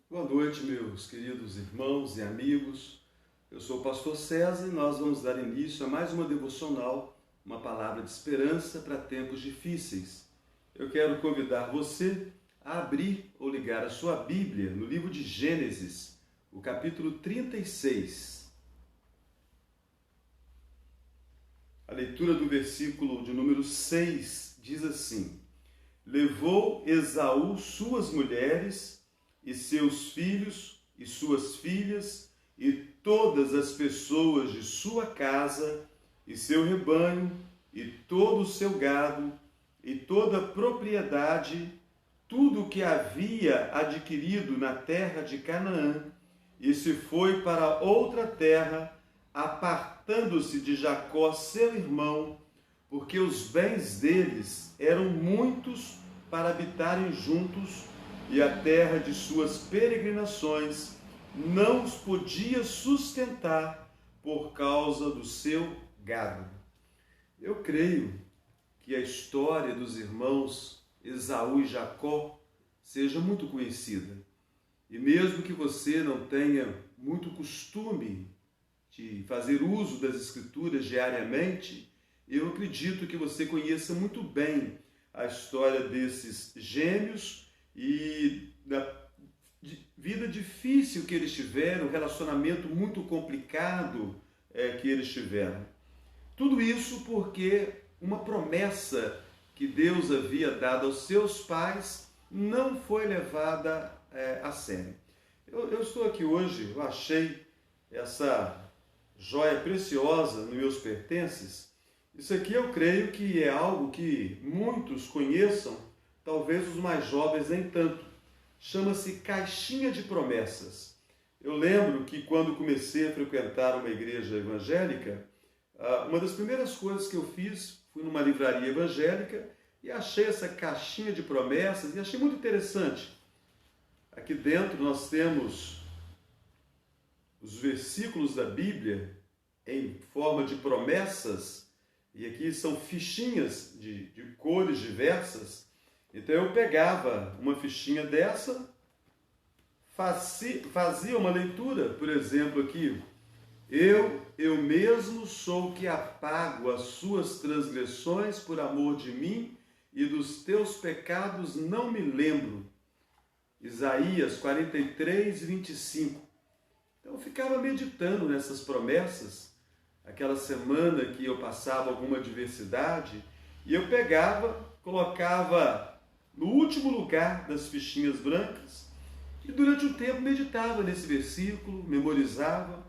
Boa noite, meus queridos irmãos e amigos. Eu sou o pastor César e nós vamos dar início a mais uma devocional, uma palavra de esperança para tempos difíceis. Eu quero convidar você a abrir ou ligar a sua Bíblia no livro de Gênesis, o capítulo 36. A leitura do versículo de número 6 diz assim: Levou Esaú suas mulheres e seus filhos e suas filhas, e todas as pessoas de sua casa, e seu rebanho, e todo o seu gado, e toda a propriedade, tudo o que havia adquirido na terra de Canaã, e se foi para outra terra, apartando-se de Jacó, seu irmão, porque os bens deles eram muitos para habitarem juntos, e a terra de suas peregrinações não os podia sustentar por causa do seu gado. Eu creio que a história dos irmãos Esaú e Jacó seja muito conhecida. E mesmo que você não tenha muito costume de fazer uso das Escrituras diariamente, eu acredito que você conheça muito bem a história desses gêmeos e da vida difícil que eles tiveram, um relacionamento muito complicado que eles tiveram. Tudo isso porque uma promessa que Deus havia dado aos seus pais não foi levada a sério. Eu estou aqui hoje, eu achei essa joia preciosa nos meus pertences. Isso aqui eu creio que é algo que muitos conheçam, talvez os mais jovens nem tanto. Chama-se Caixinha de Promessas. Eu lembro que quando comecei a frequentar uma igreja evangélica, uma das primeiras coisas que eu fiz, fui numa livraria evangélica e achei essa caixinha de promessas e achei muito interessante. Aqui dentro nós temos os versículos da Bíblia em forma de promessas, e aqui são fichinhas de cores diversas. Então eu pegava uma fichinha dessa, fazia uma leitura, por exemplo aqui, eu mesmo sou que apago as suas transgressões por amor de mim, e dos teus pecados não me lembro. Isaías 43, 25. Então eu ficava meditando nessas promessas, aquela semana que eu passava alguma adversidade, e eu pegava, colocava no último lugar das fichinhas brancas, e durante um tempo meditava nesse versículo, memorizava.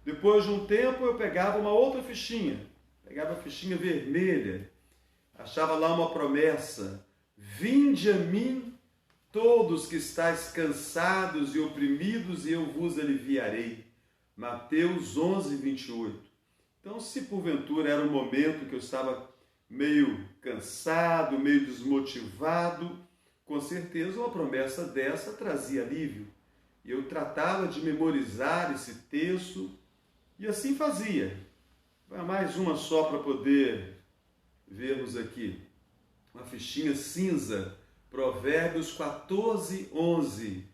Depois de um tempo eu pegava uma outra fichinha, pegava a fichinha vermelha, achava lá uma promessa: vinde a mim todos que estáis cansados e oprimidos, e eu vos aliviarei. Mateus 11, 28. Então, se porventura era um momento que eu estava meio cansado, meio desmotivado, com certeza uma promessa dessa trazia alívio. E eu tratava de memorizar esse texto e assim fazia. Vai mais uma só para poder vermos aqui. Uma fichinha cinza, Provérbios 14, 11.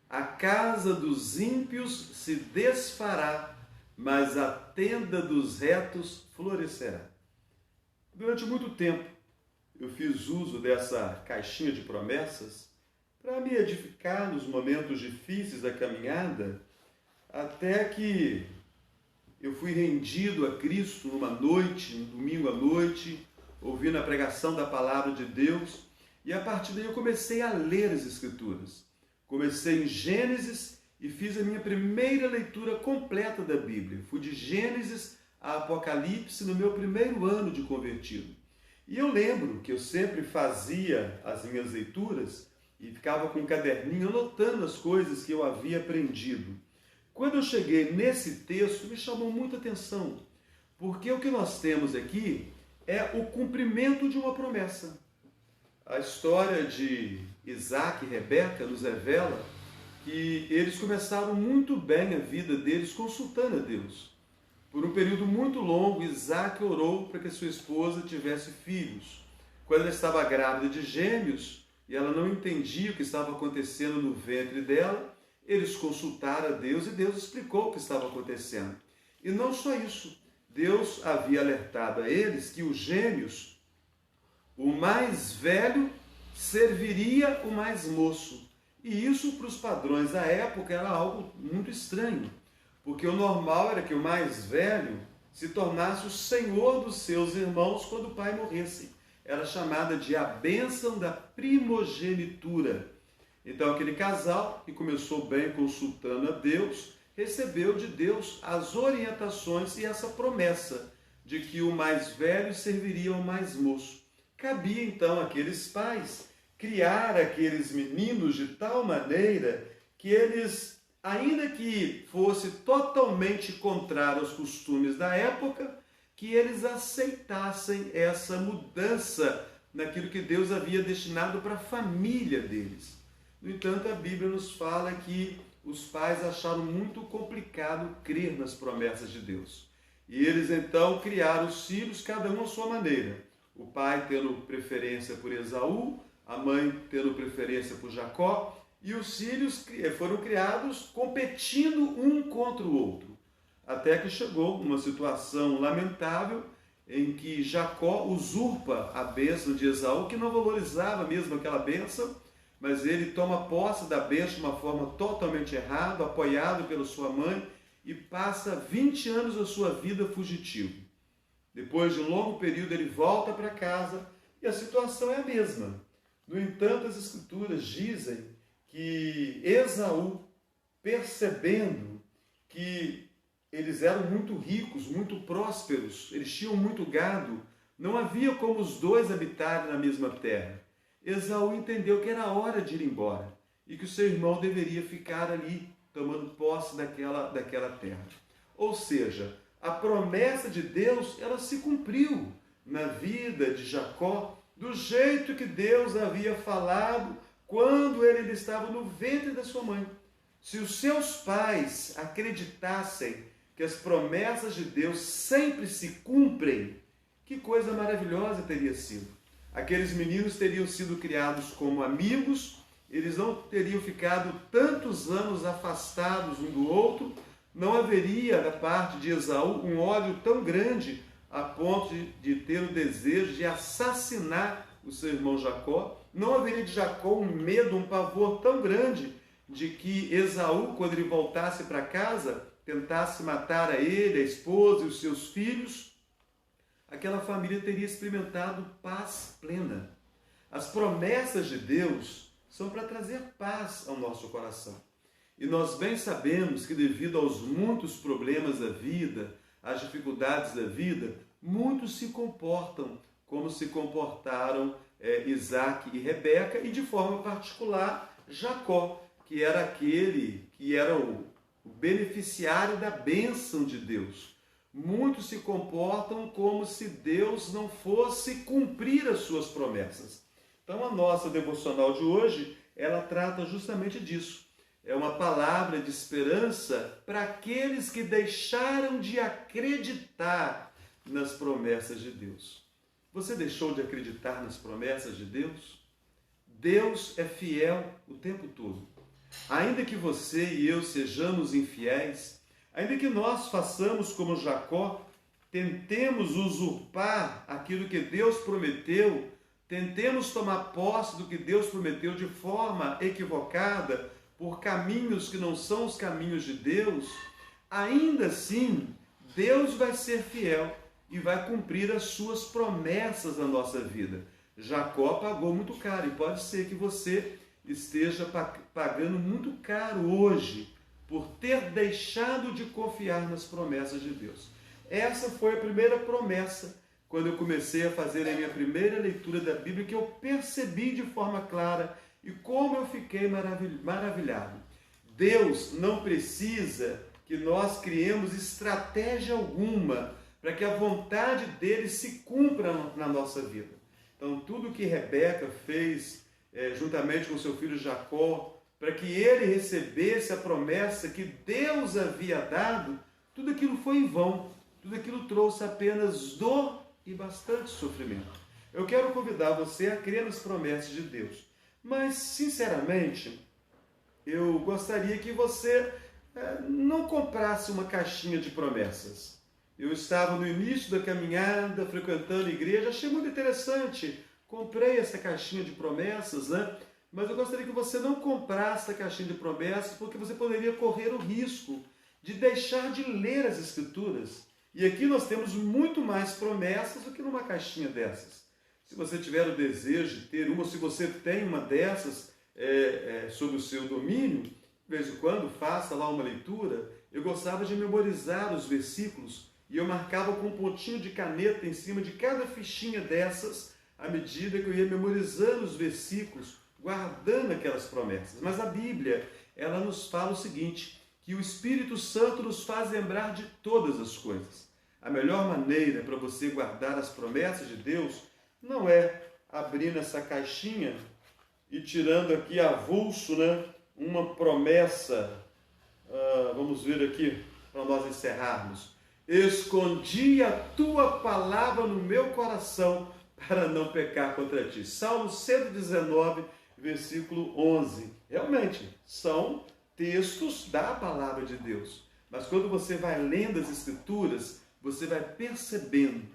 A casa dos ímpios se desfará, mas a tenda dos retos florescerá. Durante muito tempo, eu fiz uso dessa caixinha de promessas para me edificar nos momentos difíceis da caminhada, até que eu fui rendido a Cristo numa noite, um domingo à noite, ouvindo a pregação da palavra de Deus, e a partir daí eu comecei a ler as Escrituras. Comecei em Gênesis e fiz a minha primeira leitura completa da Bíblia. Fui de Gênesis a Apocalipse no meu primeiro ano de convertido. E eu lembro que eu sempre fazia as minhas leituras e ficava com um caderninho anotando as coisas que eu havia aprendido. Quando eu cheguei nesse texto, me chamou muita atenção, porque o que nós temos aqui é o cumprimento de uma promessa. A história de Isaac e Rebeca nos revela que eles começaram muito bem a vida deles consultando a Deus. Por um período muito longo, Isaac orou para que sua esposa tivesse filhos. Quando ela estava grávida de gêmeos e ela não entendia o que estava acontecendo no ventre dela, Eles consultaram a Deus e Deus explicou o que estava acontecendo. E não só isso, Deus havia alertado a eles que os gêmeos, o mais velho serviria o mais moço. E isso, para os padrões da época, era algo muito estranho, porque o normal era que o mais velho se tornasse o senhor dos seus irmãos quando o pai morresse. Era chamada de a bênção da primogenitura. Então, aquele casal, que começou bem consultando a Deus, recebeu de Deus as orientações e essa promessa de que o mais velho serviria ao mais moço. Cabia, então, àqueles pais criar aqueles meninos de tal maneira que eles, ainda que fosse totalmente contrário aos costumes da época, que eles aceitassem essa mudança naquilo que Deus havia destinado para a família deles. No entanto, a Bíblia nos fala que os pais acharam muito complicado crer nas promessas de Deus. E eles então criaram os filhos, cada um à sua maneira. O pai tendo preferência por Esaú, a mãe tendo preferência por Jacó, e os filhos foram criados competindo um contra o outro. Até que chegou uma situação lamentável em que Jacó usurpa a bênção de Esaú, que não valorizava mesmo aquela bênção, mas ele toma posse da bênção de uma forma totalmente errada, apoiado pela sua mãe, e passa 20 anos da sua vida fugitivo. Depois de um longo período, ele volta para casa e a situação é a mesma. No entanto, as Escrituras dizem que Esaú, percebendo que eles eram muito ricos, muito prósperos, eles tinham muito gado, não havia como os dois habitarem na mesma terra. Esaú entendeu que era hora de ir embora e que o seu irmão deveria ficar ali, tomando posse daquela terra. Ou seja, a promessa de Deus, ela se cumpriu na vida de Jacó, do jeito que Deus havia falado quando ele ainda estava no ventre da sua mãe. Se os seus pais acreditassem que as promessas de Deus sempre se cumprem, que coisa maravilhosa teria sido. Aqueles meninos teriam sido criados como amigos, eles não teriam ficado tantos anos afastados um do outro, não haveria da parte de Esaú um ódio tão grande a ponto de ter o desejo de assassinar o seu irmão Jacó, não haveria de Jacó um medo, um pavor tão grande de que Esaú, quando ele voltasse para casa, tentasse matar a ele, a esposa e os seus filhos. Aquela família teria experimentado paz plena. As promessas de Deus são para trazer paz ao nosso coração. E nós bem sabemos que devido aos muitos problemas da vida, às dificuldades da vida, muitos se comportam como se comportaram Isaac e Rebeca, e de forma particular Jacó, que era aquele que era o beneficiário da bênção de Deus. Muitos se comportam como se Deus não fosse cumprir as suas promessas. Então a nossa devocional de hoje, ela trata justamente disso. É uma palavra de esperança para aqueles que deixaram de acreditar nas promessas de Deus. Você deixou de acreditar nas promessas de Deus? Deus é fiel o tempo todo. Ainda que você e eu sejamos infiéis, ainda que nós façamos como Jacó, tentemos usurpar aquilo que Deus prometeu, tentemos tomar posse do que Deus prometeu de forma equivocada, por caminhos que não são os caminhos de Deus, ainda assim, Deus vai ser fiel e vai cumprir as suas promessas na nossa vida. Jacó pagou muito caro, e pode ser que você esteja pagando muito caro hoje por ter deixado de confiar nas promessas de Deus. Essa foi a primeira promessa, quando eu comecei a fazer a minha primeira leitura da Bíblia, que eu percebi de forma clara e como eu fiquei maravilhado. Deus não precisa que nós criemos estratégia alguma para que a vontade dele se cumpra na nossa vida. Então, tudo que Rebeca fez juntamente com seu filho Jacó, para que ele recebesse a promessa que Deus havia dado, tudo aquilo foi em vão. Tudo aquilo trouxe apenas dor e bastante sofrimento. Eu quero convidar você a crer nas promessas de Deus. Mas, sinceramente, eu gostaria que você não comprasse uma caixinha de promessas. Eu estava no início da caminhada, frequentando a igreja, achei muito interessante, comprei essa caixinha de promessas, né? Mas eu gostaria que você não comprasse a caixinha de promessas, porque você poderia correr o risco de deixar de ler as Escrituras. E aqui nós temos muito mais promessas do que numa caixinha dessas. Se você tiver o desejo de ter uma, ou se você tem uma dessas sob o seu domínio, de vez em quando faça lá uma leitura. Eu gostava de memorizar os versículos e eu marcava com um pontinho de caneta em cima de cada fichinha dessas, à medida que eu ia memorizando os versículos, guardando aquelas promessas. Mas a Bíblia, ela nos fala o seguinte, que o Espírito Santo nos faz lembrar de todas as coisas. A melhor maneira para você guardar as promessas de Deus não é abrindo essa caixinha e tirando aqui avulso, né, uma promessa. Vamos ver aqui, para nós encerrarmos. Escondi a tua palavra no meu coração para não pecar contra ti. Salmo 119, versículo 11. Realmente, são textos da palavra de Deus. Mas quando você vai lendo as Escrituras, você vai percebendo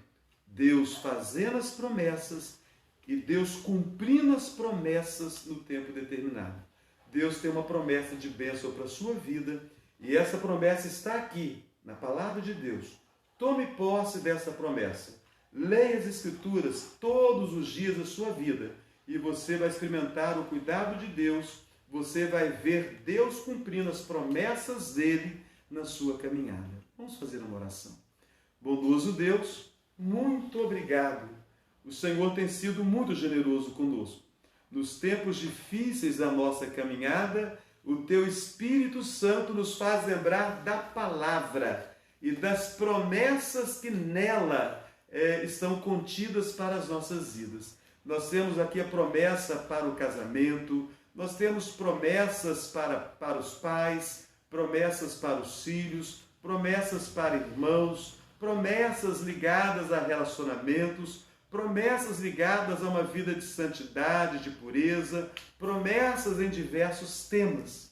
Deus fazendo as promessas e Deus cumprindo as promessas no tempo determinado. Deus tem uma promessa de bênção para a sua vida e essa promessa está aqui, na palavra de Deus. Tome posse dessa promessa. Leia as Escrituras todos os dias da sua vida e você vai experimentar o cuidado de Deus. Você vai ver Deus cumprindo as promessas dele na sua caminhada. Vamos fazer uma oração. Bondoso Deus, muito obrigado. O Senhor tem sido muito generoso conosco. Nos tempos difíceis da nossa caminhada, o Teu Espírito Santo nos faz lembrar da palavra e das promessas que nela estão contidas para as nossas vidas. Nós temos aqui a promessa para o casamento, nós temos promessas para os pais, promessas para os filhos, promessas para irmãos, promessas ligadas a relacionamentos, promessas ligadas a uma vida de santidade, de pureza, promessas em diversos temas.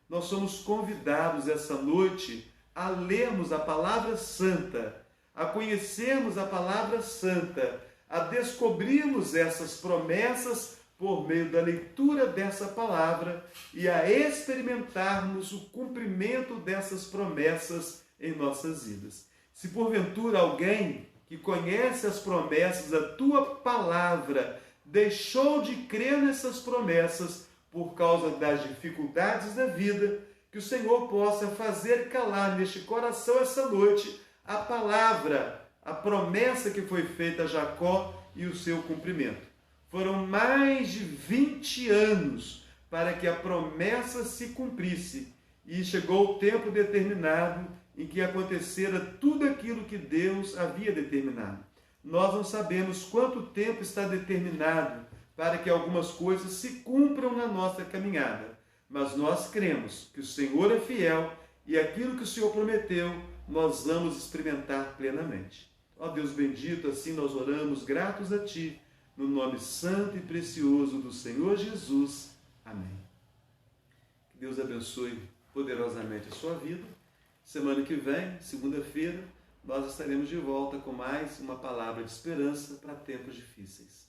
Nós somos convidados essa noite a lermos a palavra santa, a conhecermos a palavra santa, a descobrirmos essas promessas por meio da leitura dessa palavra e a experimentarmos o cumprimento dessas promessas em nossas vidas. Se porventura alguém que conhece as promessas da Tua palavra deixou de crer nessas promessas por causa das dificuldades da vida, que o Senhor possa fazer calar neste coração essa noite a palavra, a promessa que foi feita a Jacó e o seu cumprimento. Foram mais de 20 anos para que a promessa se cumprisse e chegou o tempo determinado em que acontecera tudo aquilo que Deus havia determinado. Nós não sabemos quanto tempo está determinado para que algumas coisas se cumpram na nossa caminhada, mas nós cremos que o Senhor é fiel e aquilo que o Senhor prometeu, nós vamos experimentar plenamente. Ó Deus bendito, assim nós oramos gratos a Ti, no nome santo e precioso do Senhor Jesus. Amém. Que Deus abençoe poderosamente a sua vida. Semana que vem, segunda-feira, nós estaremos de volta com mais uma palavra de esperança para tempos difíceis.